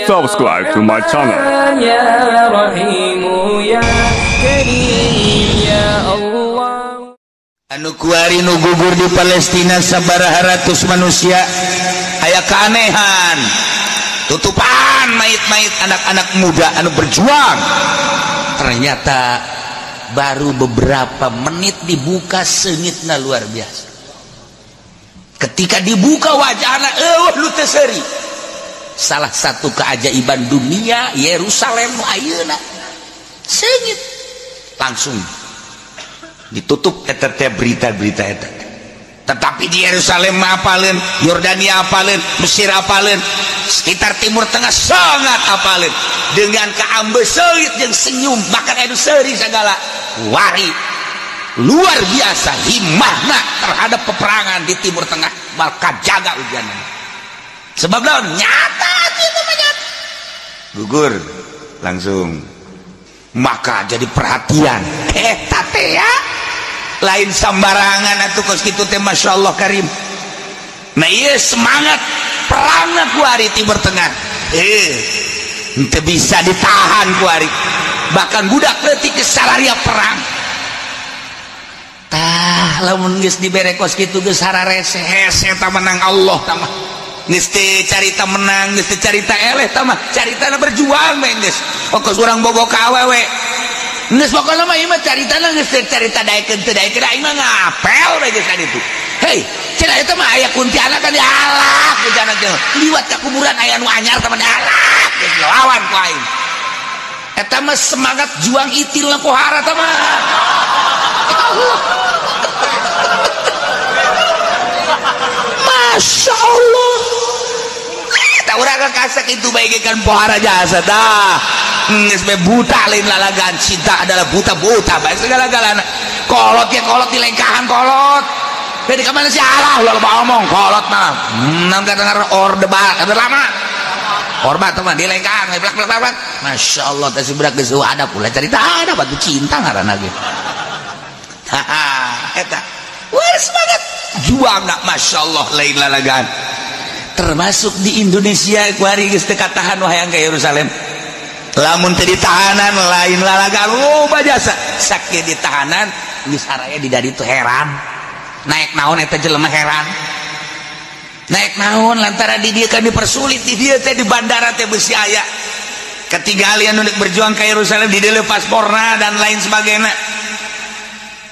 Subscribe to my channel. Anu kuari nu gugur di Palestina sabaraha ratus manusia aya keanehan tutupan mayit-mayit anak-anak muda anu berjuang. Ternyata baru beberapa menit dibuka seungitna luar biasa. Ketika dibuka wajahna lu teu seuri. Salah satu keajaiban dunia Yerusalem ayeuna seungit langsung ditutup eta teh berita-berita eta. Tetapi di Yerusalem apaleun, Yordania apaleun, Mesir apaleun, sekitar Timur Tengah sangat apaleun dengan keambeuseut jeung senyum, bahkan anu seuri sagala wari luar biasa himmahna terhadap peperangan di Timur Tengah bakal jaga ujianna. Sebab naon? Nyata itu nyata. Gugur langsung. Maka jadi perhatian. Eta teh ya lain sambarangan atuh kos kitu teh masyaallah karim. Nah ieu semangat perangna ku ari Timur Tengah. Henteu bisa ditahan ku ari. Bahkan budak leutik geus salaria perang. Tah lamun geus dibere kos kitu geus hararese hese tah menang Allah tah mah. Geus teh carita menang, geus teh carita eleh tah mah, caritana berjuang meh geus. Pokos urang bogo ka awewe. Geus pokona mah ieu mah caritana geus teh carita daekeun teu daekeun aing mah ngapel we geus kana itu. Hei, cenah eta mah aya kuntilanak kan dialak kuntilanak teh. Liwat ka kuburan aya nu anyar tah mah dialak geus lawan ku aing. Eta mah semangat juang itilna pohara tah mah. Masya Allah. Tak urang kasak itu bagikan pohara jasa dah. Geus be buta lain lalagan, cinta adalah buta-buta bae segala-galana. Kolot ya kolot di lengkahan kolot. Beda ka mana si Allah lo ngomong kolot mah. Nang dengar orde ba ada lama. Hormat teman di lengkahan plak-plak. Masya Allah teh budak geus ada pula cerita ada batu cinta ngaranna ge. Eta. Wah semangat juang nak Masya Allah lain lalagan. Termasuk di Indonesia kuari geus teu katahan wahayang ka Yerusalem. Lamun teu ditahanan lain lalagan loba jasa. Sakieu ditahanan geus haraya di dari teu heran. Naik naon eta jelema heran. Naik naon lantaran di dieu kan dipersulit di dieu teh di bandara teh beusi aya. Ketiga alien nu berjuang ka Yerusalem di dieu pasporna dan lain sebagainya.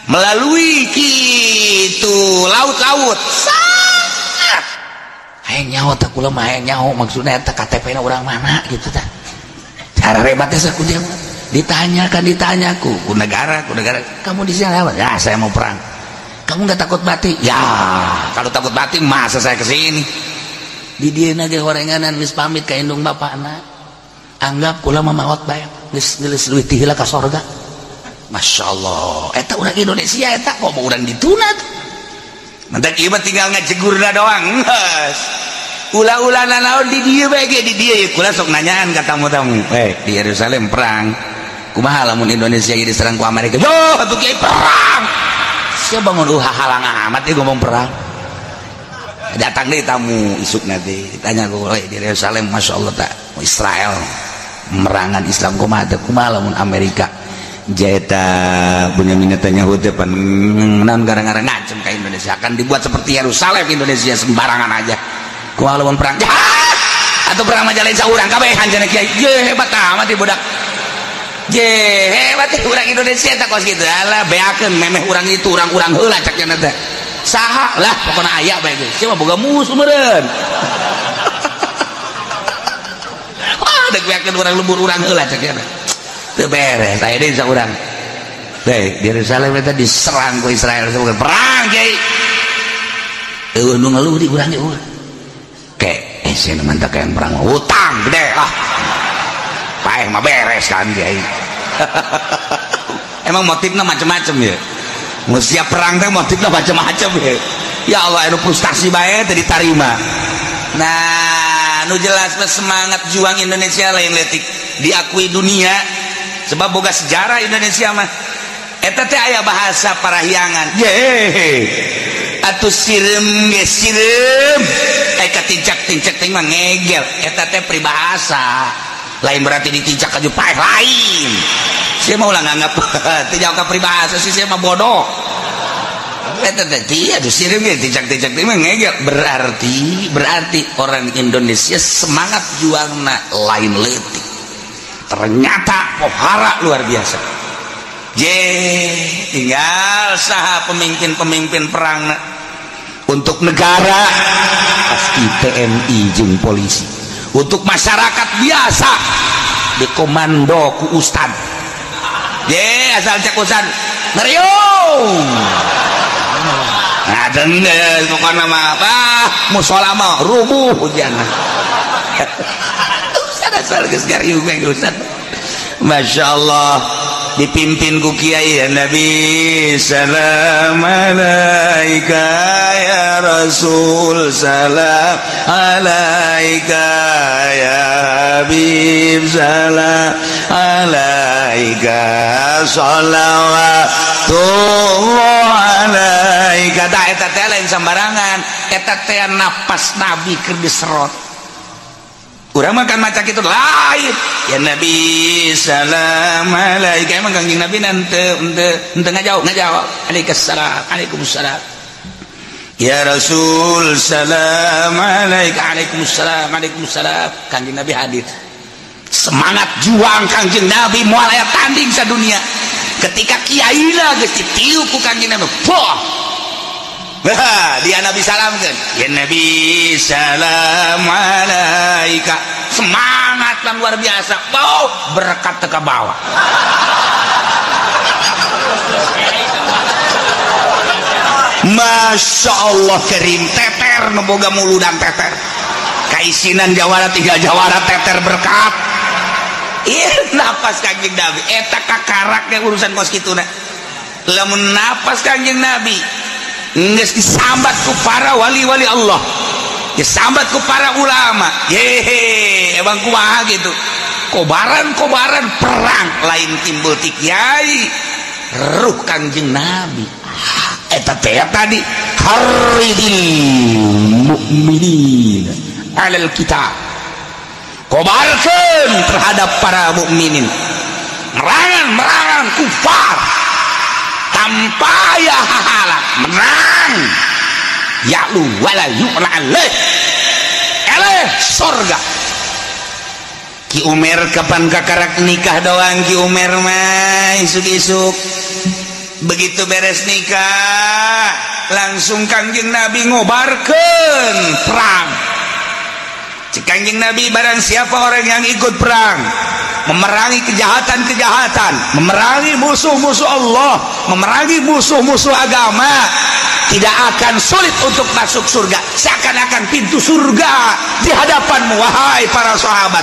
Melalui kitu laut-laut. Hayang nyaho teh kula mah hayang nyaho maksudna eta KTP-na urang mana gitu tah. Cara rebatnya saku dia ditanyaku ku negara kamu di sini apa? Ya saya mau perang. Kamu nggak takut mati? Ya kalau takut mati masa saya kesini. Di dia nage horenganan geus pamit ka indung bapakna. Anggap kula mah maot bae. Geus leuwih ti heula ka sorga. Masya Allah. Eta urang Indonesia eta kok mau urang dituna tuh. Nanti ieu mah tinggal ngajegurna doang. Ulah-ulana naon di dieu bae ge di dieu kula sok nanyaan ka tamu-tamu. Di Yerusalem perang. Kumaha lamun Indonesia ieu diserang ku Amerika? Yo, atuh kiai perang. Sia bangun halang amat ieu ngomong perang. Datang deui tamu isukna teh ditanya ku di Yerusalem Masya Allah tak Israel merangan Islam kumaha lamun Amerika jeta Benyamin Netanyahu teh pan naon gara-gara ngacem ka Indonesia akan dibuat seperti Yerusalem Indonesia sembarangan aja. Kumaha lamun perang atau perang mah jalain saurang kabehan cenah kiai. Ye hebat amat ieu budak. Ye hebat urang Indonesia teh kos kitu. Alah beakeun memeh urang itu urang-urang heula cak cenah teh. Saha lah pokona aya bae geus. Sia mah boga musuh meureun. Dek beakeun urang lembur urang heula cak cenah. Teu beres aya deui saurang. Teh di Yerusalem eta diserang ku Israel bukan perang kiai. Eueuh nu ngeluh di urang ge urang. Kek sia mantap kayak perang hutang gede lah. Paeh mah beres kan kiai. Emang motifnya macam-macam ya. Mun siap perang teh motifnya macam-macam ya. Ya Allah anu frustasi bae teh ditarima. Nah, nu jelas semangat juang Indonesia lain leutik diakui dunia. Sebab boga sejarah Indonesia mah eta teh aya bahasa parahyangan. Ye atuh sireum ge sireum katincak-tincak teh mah ngegel eta teh peribahasa lain berarti ditincak aju paeh lain sia mah ulah nganggap teh jauh ka peribahasa sih sia mah bodoh eta teh atuh sireum ge tincak-tincak teh mah ngegel berarti orang Indonesia semangat juangna lain leutik ternyata pohara luar biasa tinggal saha pemimpin-pemimpin perang untuk negara pasti TNI jeung polisi untuk masyarakat biasa dikomando ku ustad asal cek ustad ngeriung ngaden pokokna mah musola mah rubuh hujanna ustad asal geus ngariung ustad masyaallah dipimpin ku kiai ya Nabi salam alaika ya Rasul salam alaika ya Habib salam alaika shalawatullah alaika da eta teh lain sambarangan eta teh napas Nabi keur diserot urang makan maca kitu lain ya Nabi salam alaika emang kangjeng Nabi henteu ngajawab Waalaikumsalam ya Rasul salam alaika Waalaikumsalam kangjeng Nabi hadir semangat juang kangjeng Nabi moal aya tanding sadunia ketika kiaina geus ditiup ku kangjeng Nabi dia Nabi salamkeun ya Nabi salam alaika semangat lan luar biasa berkat teka bawah Masya Allah Karim teter ngeboga muludan teter kaisinan jawara 3 jawara teter berkat napas kanjeng Nabi eta kakaraknya urusan kos kituna lamun napas kanjeng Nabi nges disambat ku para wali-wali Allah disambat ku para ulama emang kumaha gitu kobaran perang lain timbul ti kiai ruh kanjeng Nabi eta teh tadi haridil mukminin alal kitab kobarkeun terhadap para mukminin merangan kufar tanpa ya halak menang ya'lu wala yu'la alaih eleh sorga Ki Umer kapan kakarak nikah doang Ki Umer mah isuk-isuk begitu beres nikah langsung kangjeng Nabi ngobarkeun perang cik kangjeng Nabi barang siapa orang yang ikut perang memerangi kejahatan-kejahatan, memerangi musuh-musuh Allah, memerangi musuh-musuh agama, tidak akan sulit untuk masuk surga. Seakan-akan pintu surga di hadapanmu, wahai para sahabat.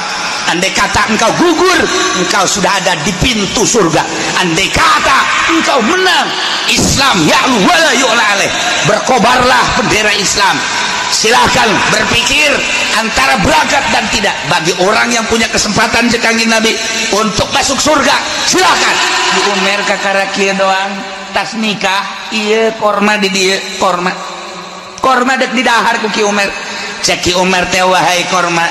Andai kata engkau gugur, engkau sudah ada di pintu surga. Andai kata engkau menang, Islam ya'lu wala yu'la alaih, berkobarlah bendera Islam. Silahkan berpikir antara berangkat dan tidak. Bagi orang yang punya kesempatan kanjeng Nabi untuk masuk surga, silahkan. Di Umer kakara kieu doang tas nikah ieu korma di dieu korma dek di dahar ku Ki Umer. Cek Ki Umer teh wahai korma,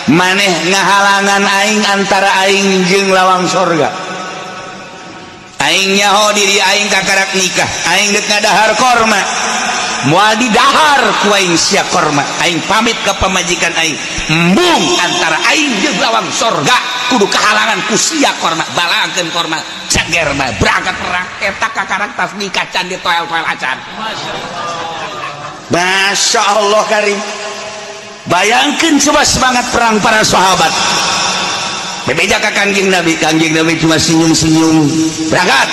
maneh ngahalangan aing antara aing jeung lawang surga. Aing nyaho diri aing kakarak nikah, aing dek ngadahar korma. Moal di dahar ku aing sia korma, aing pamit ke pamajikan aing, embung antara aing jeung lawang surga kudu kahalangan ku sia korma, balangkeun korma cager mah berangkat perang eta kakarak tas nikah can ditoel-toel acan. Masya Allah Karim. Bayangkan coba semangat perang para sahabat. Bebeja ka kanjeng Nabi cuma senyum-senyum berangkat.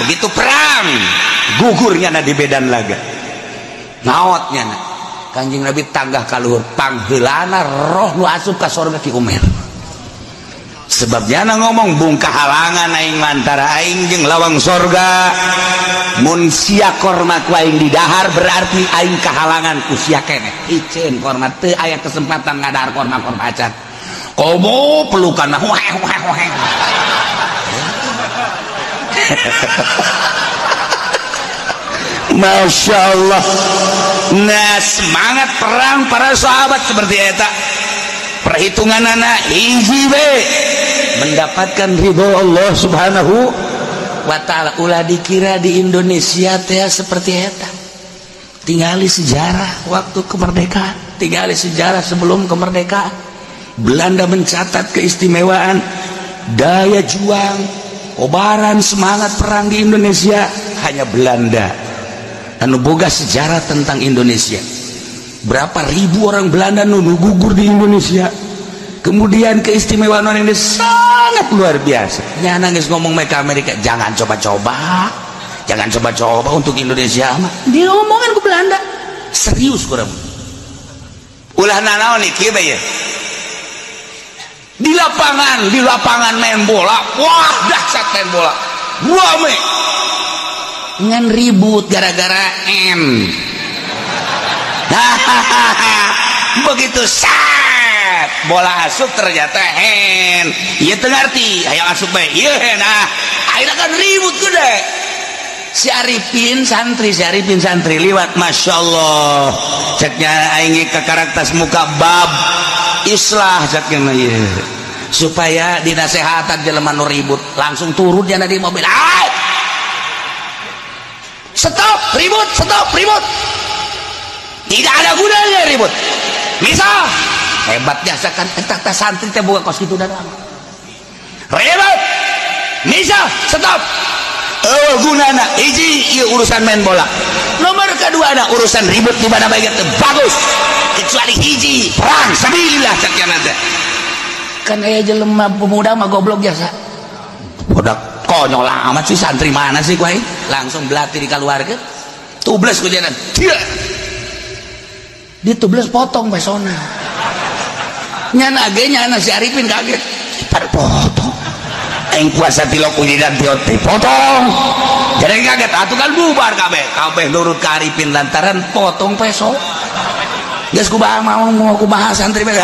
Begitu perang gugurnya na di bedan laga. Naotnya na kanjeng Nabi tanggah kaluhur pangheulana roh nu asup ka sorga Ki Umer. Sebabnya na ngomong bung kahalangan aing antara aing jeung lawang sorga. Mun sia korma ku aing di dahar berarti aing kahalangan ku sia keneh. Iceun korma teu aya kesempatan ngadahar korma acan. Komo pelukan Masya Allah. Nah, semangat perang para sahabat seperti eta. Perhitungan anak hiji we mendapatkan ridho Allah Subhanahu wa ta'ala. Ulah dikira di Indonesia teh seperti eta. Tinggali sejarah waktu kemerdekaan, tinggali sejarah sebelum kemerdekaan. Belanda mencatat keistimewaan daya juang, kobaran semangat perang di Indonesia hanya Belanda. Anu boga sejarah tentang Indonesia. Berapa ribu orang Belanda nu gugur di Indonesia. Kemudian keistimewaan orang ini sangat luar biasa. Nya nangis ngomong mereka Amerika, jangan coba-coba. Jangan coba-coba untuk Indonesia mah. Dia ngomongin ke Belanda. Serius kurang. Ulah nanaon nih kieu ya. Di lapangan main bola. Wah, dahsyat main bola. Rame. Ngan ribut gara-gara M. Begitu sat bola asup ternyata hen. Ieu teu ngarti, hayang asup bae. Ieu hen. Nah, akhirnya kan ribut gede. Si Arifin santri liwat, Masya Allah. Ceknya aing ke karakter muka bab islah ceknya ieu. Supaya dinasehatan jelema nu ribut, langsung turun jana di mobil. Stop ribut. Tidak ada gunanya ribut. Misal hebat jasa kan eta santri teh boga kos kitu dadang. Ribut. Misal stop. Gunana hiji ieu urusan main bola. Nomor kedua ada urusan ribut di mana bae teh bagus. Kecuali hiji perang sabilillah sakjana teh. Kan aya jelema pemuda mah goblok jasa. Bodak konyol amat sih santri mana sih kuai? Langsung belati di keluarga. Tubles ku jalan. Dia ditubles potong besona. Nyana si Arifin kaget. Pada potong. Aing kuasa tilok ujidan tioti potong. Jadi kaget atuh kan bubar kabeh nurut ka Arifin lantaran potong peso. Geus kumaha mau kumaha santri mah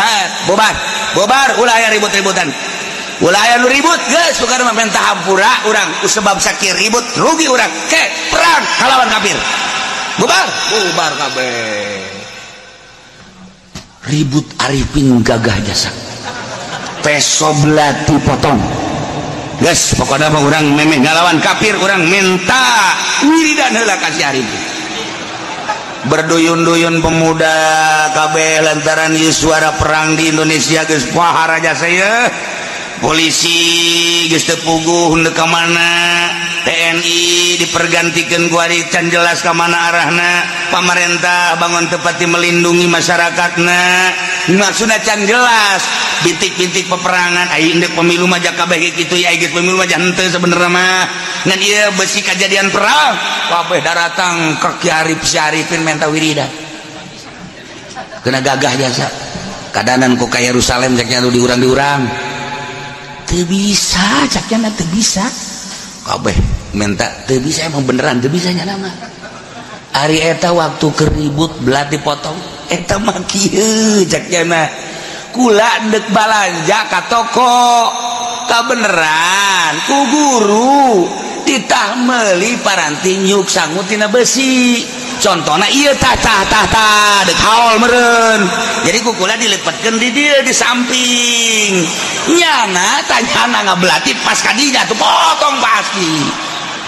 bubar ulah aya ribut-ributan. Ulah aya nu ribut geus sukar mah mentah hampura urang sebab sakit ribut rugi urang. Ke perang kalawan kafir. Bubar kabeh. Ribut Arifin gagah jasa. Peso belati potong. Guys, pokoknya mah urang memeh ngalawan kafir, urang minta wiridan heula ka si Arifin. Berduyun-duyun pemuda kabeh lantaran ieu suara perang di Indonesia geus pahar aja saya. Polisi geus teu puguh henteu ka mana. TNI dipergantikeun ku ari can jelas ka mana arahna. Pamarentah bangun tepati melindungi masyarakatna. Maksudna can jelas. Bintik-bintik peperangan aing deuk pemilu mah jak kabeh kitu ya geus pemilu mah henteu sabenerna mah. Ngan ieu beusi kejadian perang kabeh daratang ka Kiai Arifin menta wiridan. Kena gagah jasa. Kadanan ku ka Yerusalem caknya nu diurang-diurang. Teu bisa caknya teu bisa. Kabeh minta teu bisa emang beneran teu bisa nya mah. Ari eta waktu keribut belat dipotong eta mah kieu caknya kula dek balanja ka toko ka beneran ku guru ditah meuli paranti nyuk sangu tina besi contohna ieu tah dek haol meureun jadi ku kula dilepetkeun di dieu di samping nyana tanyana ngabelati pas ka dinya tuh potong pasti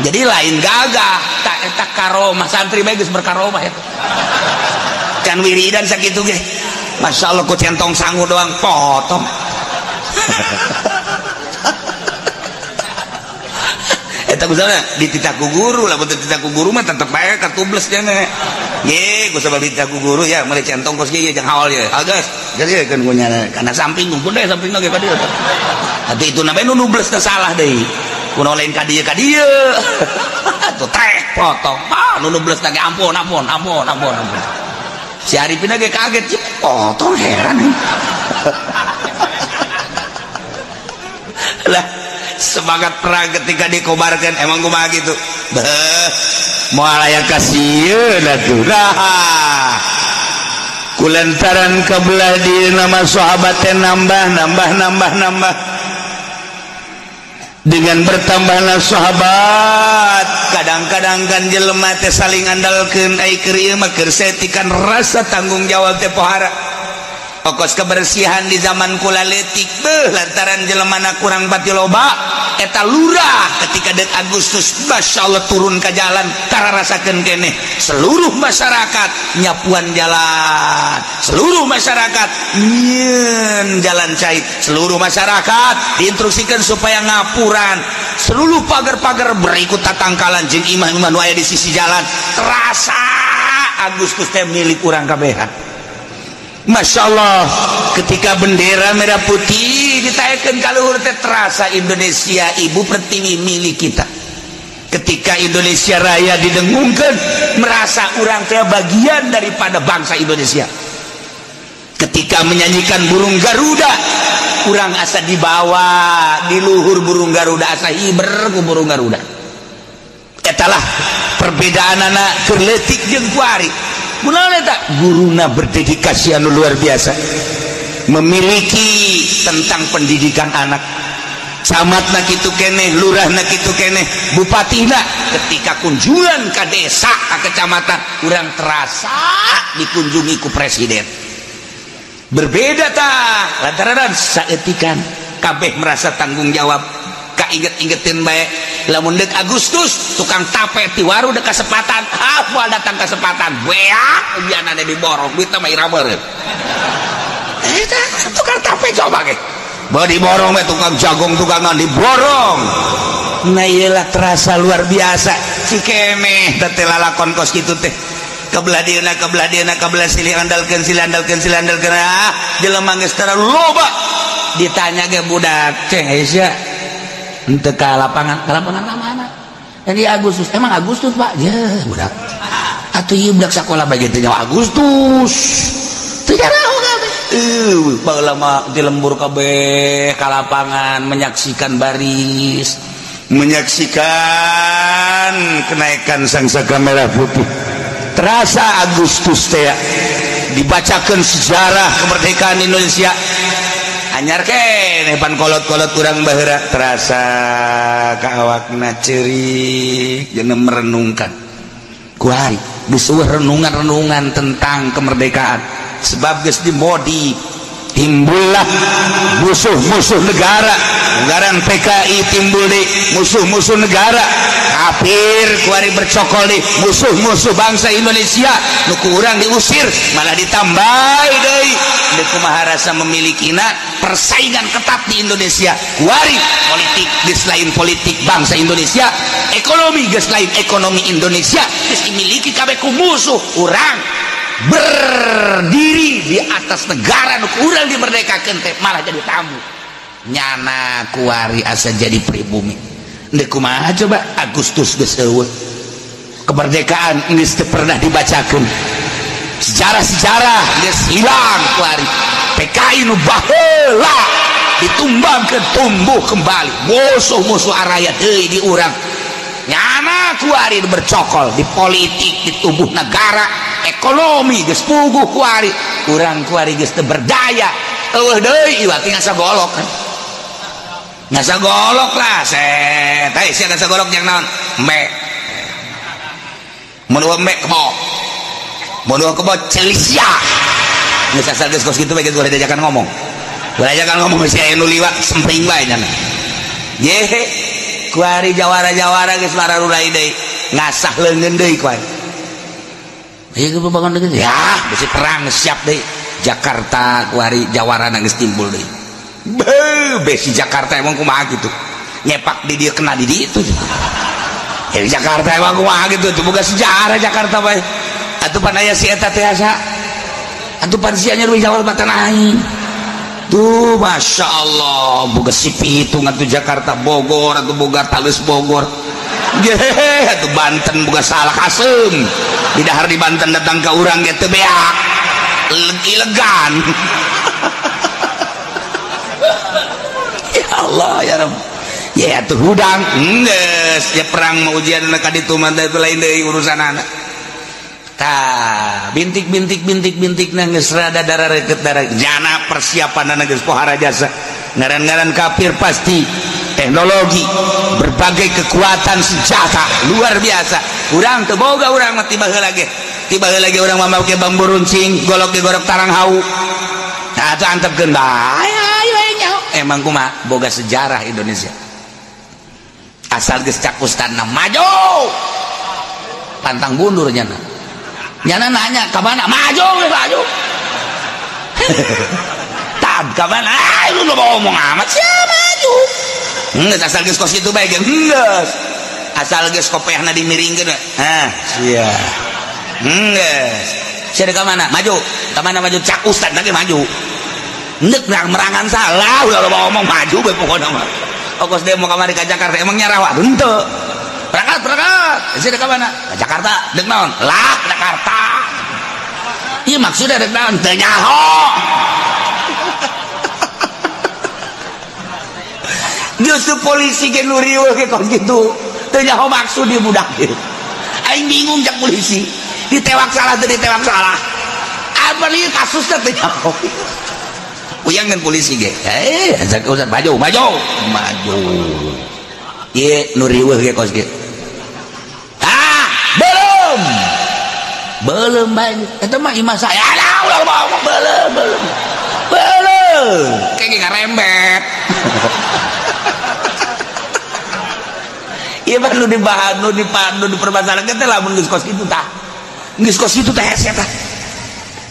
jadi lain gagah tak eta karomah santri bae geus berkaromah eta can wiridan sakitu ge. Masya Allah ku centong sangu doang potong. Eta kusana dititah ku guru lah betul dititah ku guru mah tetep bae katubles cenah. Ye kusabab dititah ku guru ya meuli centong kos ieu jeung haol ye. Algas jadi kan gue nyana kana samping ngumpul deh sampingna ge ka dieu. Atuh itu na bae nu nubles teh salah deui. Kunaon lain ka dieu. Atuh trek potong. Nu nubles teh ampun. Si Arifin lagi kaget, potong heran nih. Lah semangat perang ketika dikobarkan emang kumaha gitu. Moal aya kasieun atuh. Kulantaran kabelah di nama sahabat teh nambah. dengan bertambahnya sahabat kadang-kadang kan jelema teh saling andalkeun ai keur ieu mah keur setikan rasa tanggung jawab teh pohara ongkos kebersihan di zaman kula leutik lantaran jelemana kurang pati loba eta lurah ketika dek Agustus masyaallah turun ke jalan tara rasakeun keneh seluruh masyarakat nyapuan jalan seluruh masyarakat nyieun jalan cai seluruh masyarakat diinstruksikan supaya ngapuran seluruh pagar-pagar berikut tatangkalan jeung imah-imah nu aya di sisi jalan terasa Agustus teh milik urang kabehan. Masya Allah ketika bendera merah putih ditayakan kaluhur teh terasa Indonesia ibu pertiwi milik kita ketika Indonesia Raya didengungkan merasa orang teh bagian daripada bangsa Indonesia ketika menyanyikan burung Garuda orang asa dibawa di luhur burung Garuda asa hiber ku burung Garuda etalah perbedaan anak kerletik jeung kuari kunaon eta guruna berdedikasi anu luar biasa memiliki tentang pendidikan anak camatna kitu keneh lurahna kitu keneh bupatina ketika kunjungan ke desa ke kecamatan urang terasa dikunjungi ku presiden berbeda tah lantaran saeutikan kabeh merasa tanggung jawab kainget-ingetin bae lamun dek Agustus tukang tape ti waru dek kasepatan moal datang kasepatan beak biana di borong duit mah ira beureum eta tukang tape coba ge bae di borong we tukang jagung tukangan di borong nah iyalah terasa luar biasa si keneh teh lalakon kos kitu teh kebelah silih andalkeun jelema geus tara loba ditanya ge budak ceng Aisyah ente ke lapangan mana ini Agustus emang Agustus pak ya budak atuh ieu budak sakola begitu nyawa Agustus teu jaraho kabeh baheula mah di lembur kabeh ka lapangan menyaksikan baris menyaksikan kenaikan sangsaka merah putih terasa Agustus teh dibacakeun sejarah kemerdekaan Indonesia anyar keneh pan kolot-kolot urang baheura terasa ka awakna ceurik jeung merenungkan kuari geus renungan-renungan tentang kemerdekaan sebab geus dimodi timbullah musuh-musuh negara ngaran PKI timbul di musuh-musuh negara kafir kuari bercokol di musuh-musuh bangsa Indonesia nu ku urang diusir malah ditambahi deui deuk kumaha rasa memiliki persaingan ketat di Indonesia kuari politik geus lain politik bangsa Indonesia ekonomi geus lain ekonomi Indonesia geus dimiliki kabeh ku musuh urang berdiri di atas negara nu urang dimerdekakeun teh malah jadi tamu nyana kuari asa jadi pribumi deuk kumaha coba Agustus geus eueuh kemerdekaan geus teu pernah dibacakeun sejarah-sejarah geus hilang kuari PKI nu baheula ditumbangkeun tumbuh kembali musuh-musuh araya deui di urang nyana kuari bercokol di politik di tubuh negara ekonomi geus puguh kuari urang kuari geus teu berdaya eueuh deui ieu ngasa golok kan ngasa golok lah set teh sia ngasa golok yang naon embek mun embek kebo mun kebo celisia geus asal geus kos kitu bae geus diajakan ngomong si aya nu liwat sempring bae nya ye kuari jawara-jawara geus mararulai deui ngasah leungeun deui kuari ieu bangun deui ya bisi perang siap deui Jakarta kuari jawarana geus timbul deui besi Jakarta emang kumaha gitu nyepak di dia kena di itu ya Jakarta emang kumaha gitu itu boga sejarah Jakarta bae atuh pan aya si eta teh asa atuh pan sia nya Jawa batan aing tuh Masya Allah boga si pitung atuh Jakarta Bogor atuh boga talus Bogor ye atuh Banten boga salah kasem di dahar di Banten datang ke urang ge teu beak ilegan ya Allah ya Rabb ya atuh hudang geus ya perang mau ujian ka ditu mah teh lain deui urusanana tah bintik geus rada darareukeut darah jana persiapanna geus pohara jasa ngaran-ngaran kafir pasti teknologi, berbagai kekuatan senjata luar biasa. Urang teu boga urang mah tiba heula lagi urang mah make bambu runcing, golok digorok tarang hau. Nah, itu antepkeun bae ayo nyaho. Emang kumaha boga sejarah Indonesia. Asal geus cak ustadna maju. Pantang bundur nyana. Nyana nanya, "Ka mana?" "Maju, maju." Tad ka mana? Lu ngomong amat sia maju. Geus asal geus kos kitu bae geus. Asal geus kopeahna dimiringkeun. Sia. Geus. Sia ka mana? Maju. Ka mana maju? Cak ustad lagi maju. Neuk merangan salah udah ngomong maju bae pokona mah. Ongkos demo kamari ka Jakarta emang nyarawa henteu. Berangkat. Sia ka mana? Ka Jakarta. Deuk naon? Lah Jakarta. Ieu maksudna deuk naon? Teu nyaho. Justru polisi ke nu riweuh ke kos kitu teu nyaho maksud di budak ieu. Aing bingung cak polisi ditewak salah teu ditewak salah apa ieu kasusna teu nyaho. Uyangan polisi ge ajak usah maju ieu nu riweuh ke kos kitu belum bae eta mah imah saya ulah belum kayak ngarembet. Iya mah nu dibahas nu dipermasalahkeun teh lamun geus kos kitu tah. Geus kos kitu teh hese tah.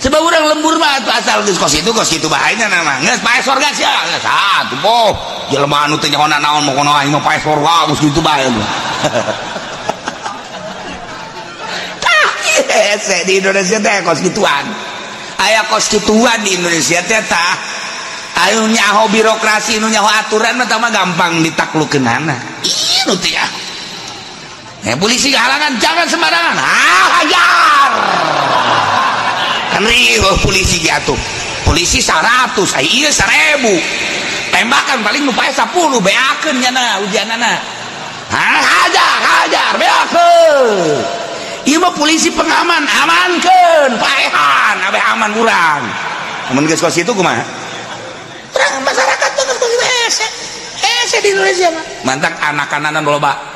Sebab urang lembur mah atuh asal geus kos kitu bahayana mah. Geus pae sorga sia. Geus atuh poh. Jelema anu teh nyaho naon mah kono aing mah pae sorga geus kitu bae. Tah hese di Indonesia teh kos kituan. Aya kos kituan di Indonesia teh tah. Ayo nyaho birokrasi nu nyaho aturan mah tah mah gampang ditaklukkeunana. Ieu nu teh. Polisi halangan jangan sembarangan. Hajar. Kan riweuh polisi jatuh. Polisi 100, ieu 1000. Tembakan paling nu pae 10 beakeun nya ujianana. Hajar beakeun. Ieu mah polisi pengaman, amankeun, paehan, abe aman urang. Mun geus kos kitu kumaha? Urang masyarakat geus kos kitu hese di Indonesia mah. Mantak anak-ananan loba.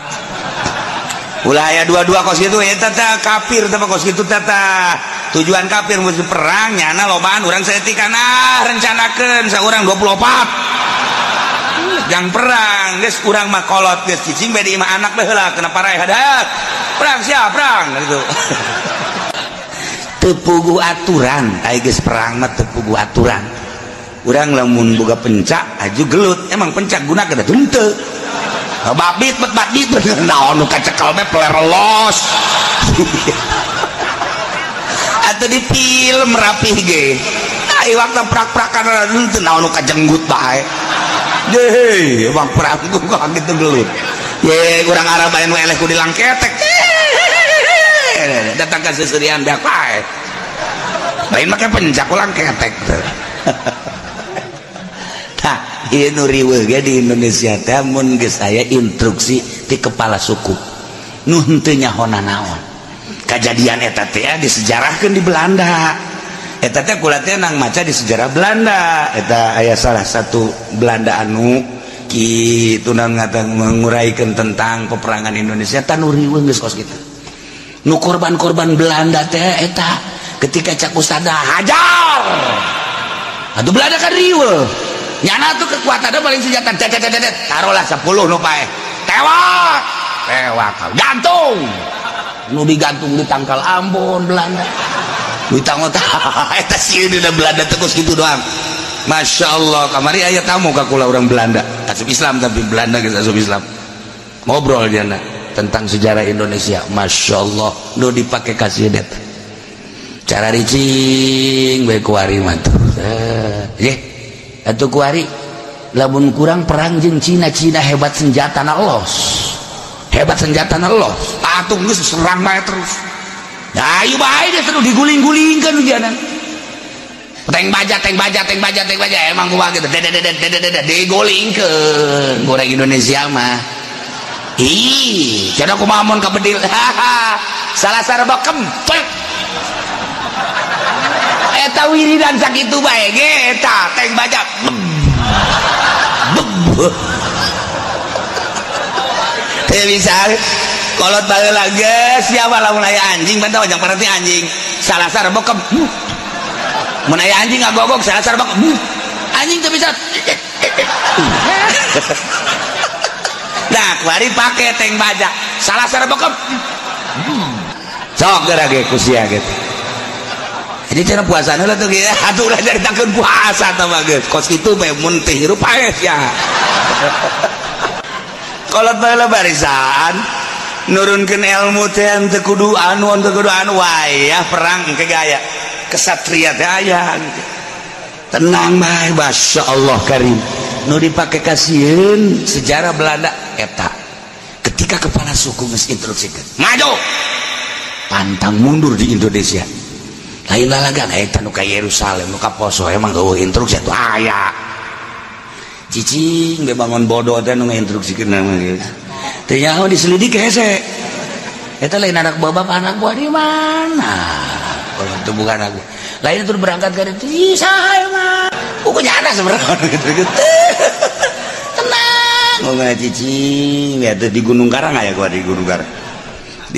Ulah aya dua-dua kos kitu eta teh kafir teh kos kitu teh tujuan kafir musuh perang nyana lobaan urang saeutikana rencanakeun saurang 24 jang perang geus urang mah kolot geus cicing bade imah anak bae heula kena parai hadat perang siap perang gitu. Teu puguh aturan aya geus perang mah teu puguh aturan. Urang lamun boga pencak aju gelut emang pencak guna kada teu babit naon nu kacekel mah peleros atau di film rapih ge ai waktu prak-prakan teu naon nu kajenggut bae ye emang perang kok gitu gelut ye urang Arab aya nu eleh ku dilangketek datang ka seuseurean beak bae lain make pencak ulang ketek ieu nu riweuh ge di Indonesia teh mun geus aya instruksi ti kepala suku nu henteu nyahona naon. Kajadian eta teh disejarahkeun di Belanda. Eta teh kula teh nang maca di sejarah Belanda. Eta aya salah satu Belanda anu kitu nang menguraikeun tentang peperangan Indonesia teh nu riweuh geus kos kitu. Nu korban-korban Belanda teh eta ketika cak ustada hajar. Atuh Belanda kan riweuh. Nyana tuh kekuatannya paling senjata taruhlah 10 nu pae tewak gantung nu digantung di tangkal Ambon Belanda ditanggot eta sieun di Belanda terus gitu doang. Masya Allah kamari aya tamu ka kula urang Belanda asup Islam tapi Belanda geus asup Islam ngobrol jana tentang sejarah Indonesia. Masya Allah nu dipake kasiedet cara ricing bae kuari mah tuh atuh kuari lamun kurang perang jeung Cina hebat senjatana los atuh geus serang bae terus ayo bae dia terus diguling-gulingkeun ujianan teng baja emang kumaha gitu digolingkeun goreng Indonesia mah ih cenah kumaha mun kabedil salah sareba kempet eta wiridan sakitu bae ge eta teng baja bisa kolot baheula geus siapa lamun aya anjing bantah wajang perhati anjing salasar bokem mun aya anjing ngagogok salasar bokem anjing teu bisa nah kuari pake teng baja salasar bokem sok geura ge ku sia gitu jadi cara puasa lah tuh ya atuh ulah caritakeun puasa tah mah geus kos kitu bae mun teh hirup paes ya kolot baheula barisan nurunkeun ilmu teh teu kudu anu wayah perang ke gaya kesatria teh aya gitu. Tenang bae masyaallah karim nu dipake kasieun sejarah Belanda eta ketika kepala suku geus instruksikeun maju pantang mundur di Indonesia lain lalagan eta nu ka Yerusalem nu ka poso emang eueuh instruksi atuh aya cicing be bangun bodoh teh nu nginstruksikeun mah geus teu nyaho diselidik hese eta lain anak babab anak buah di mana kalau itu bukan aku lain itu berangkat ke itu ih saha mah pokoknya ada sebenarnya gitu tenang ngomong cicing ya di Gunung Karang aya gua di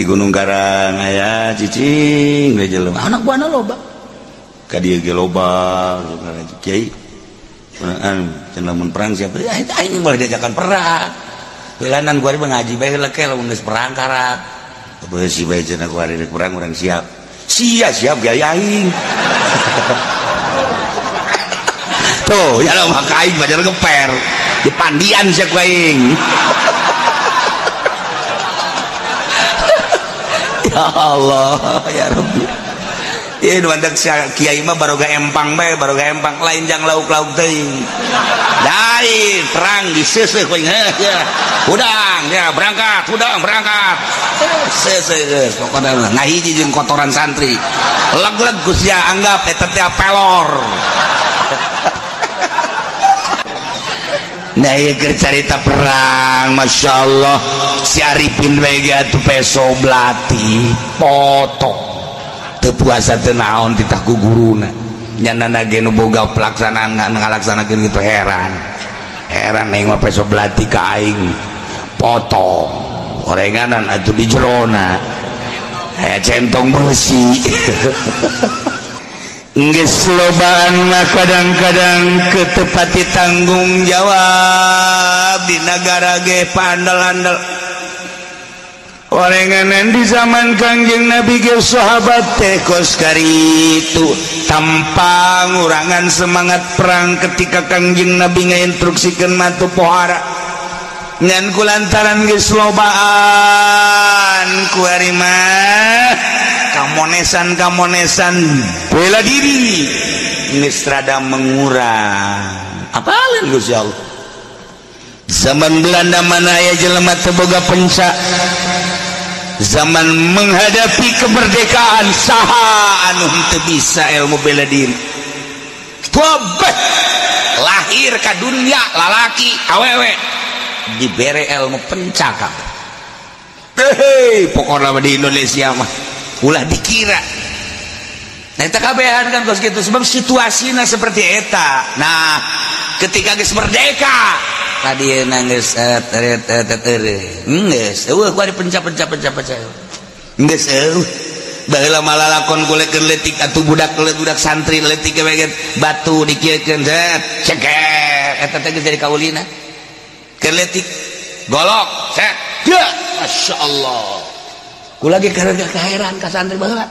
Gunung Karang aya cicing we jelema anak buahna loba ka dieu ge loba kiai cenah mun perang siapa aing boleh diajakan perang belanan gua ngaji bae leke lamun geus perang karak beusi bae cenah gua rek perang urang siap gaya aing tuh ya lo maka aing bajar geper di pandian sia ku aing ya Allah ya Rabbi ieu nu mantek kiai mah baroga empang bae lain jang lauk-lauk teuing lain perang diseuseuh ku aing ya udang ya berangkat seuseuh pokona ngahiji jeung kotoran santri leg-leg Gus ya anggap eta teh pelor nah ieu keur carita perang masyaallah si Arifin we ge atuh peso blati poto teu puasa teu naon titah ku guruna nyanana ge nu boga pelaksanaan ngalaksanakeun kitu heran aing mah peso blati ka aing poto orenganan atuh di jerona aya centong besi geus lobaan mah kadang-kadang ketepati tanggung jawab di negara ge pandal-andal orenganan di zaman Kangjeng Nabi ge sahabat teh kos karitu tanpa ngurangan semangat perang ketika Kangjeng Nabi ngainstruksikeun matu pohara ngan kulantaran geus lobaan kuari mah kamonesan bela diri geus rada mengurang apalin Gusti Allah zaman Belanda mana aya jelema teu boga penca zaman menghadapi kemerdekaan saha anu teu bisa ilmu bela diri tobat lahir ka dunia lalaki awewe dibere ilmu pencakap pokoknya di Indonesia mah ulah dikira nah eta kabehan kan kos gitu sebab situasinya seperti eta nah ketika geus merdeka tadi nangis geus eueuh ku ari penca-penca geus eueuh baheula malalakon goleken leutik atuh budak santri leutik we batu dikiekeun ceker eta teh geus jadi kaulina keletik golok set ya masyaallah ku lagi kaheran ka santri baheula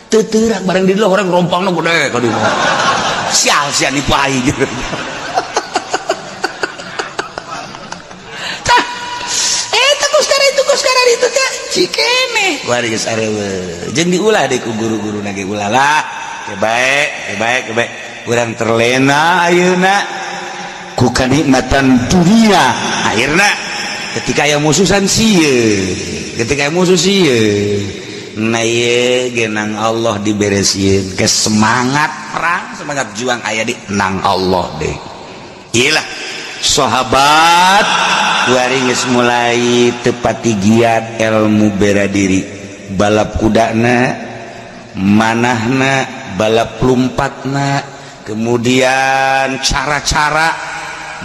teu teurak bareng di dieu orang rompangna gede ka dieu sial nipu aing tah eta Gus Karar itu teh cikene bari geus areueuh jeung diulah deui ku guru-guruna ge ulah lah baik urang terlena ayeuna ku kanikmatan dunia akhirna ketika aya musuhan sieun nah ieu ge nang Allah diberesieun ke semangat perang semangat juang aya di nang Allah deh iyalah sahabat kuari geus mulai tepati giat ilmu bela diri balap kudana manahna balap lompatna kemudian cara-cara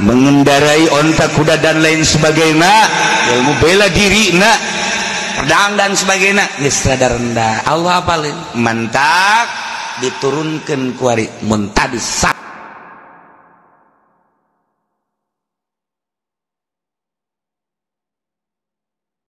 mengendarai onta kuda dan lain sebagainya, ilmu bela diri nak, pedang dan sebagainya, geus rada rendah. Allah apalin mantak diturunkan kuari mun tadi